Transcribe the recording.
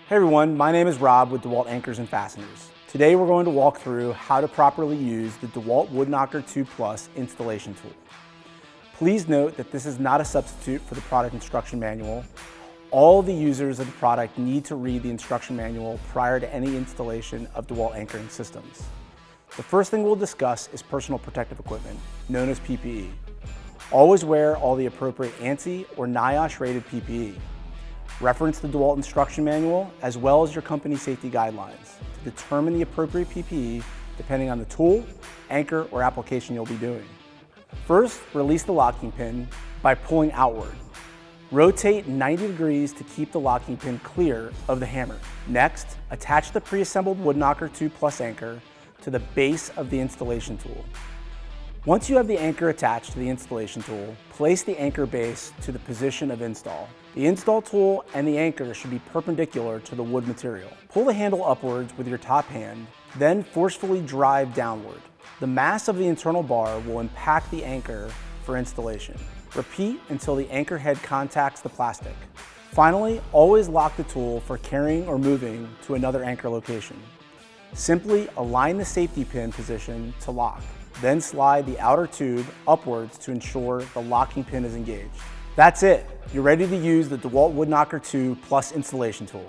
Hey everyone, my name is Rob with DEWALT Anchors and Fasteners. Today we're going to walk through how to properly use the DEWALT Wood-Knocker II Plus installation tool. Please note that this is not a substitute for the product instruction manual. All the users of the product need to read the instruction manual prior to any installation of DEWALT anchoring systems. The first thing we'll discuss is personal protective equipment, known as PPE. Always wear all the appropriate ANSI or NIOSH rated PPE. Reference the DEWALT instruction manual as well as your company safety guidelines to determine the appropriate PPE depending on the tool, anchor, or application you'll be doing. First, release the locking pin by pulling outward. Rotate 90 degrees to keep the locking pin clear of the hammer. Next, attach the pre-assembled Wood-Knocker II Plus anchor to the base of the installation tool. Once you have the anchor attached to the installation tool, place the anchor base to the position of install. The install tool and the anchor should be perpendicular to the wood material. Pull the handle upwards with your top hand, then forcefully drive downward. The mass of the internal bar will impact the anchor for installation. Repeat until the anchor head contacts the plastic. Finally, always lock the tool for carrying or moving to another anchor location. Simply align the safety pin position to lock. Then slide the outer tube upwards to ensure the locking pin is engaged. That's it. You're ready to use the DEWALT Wood-Knocker II Plus installation tool.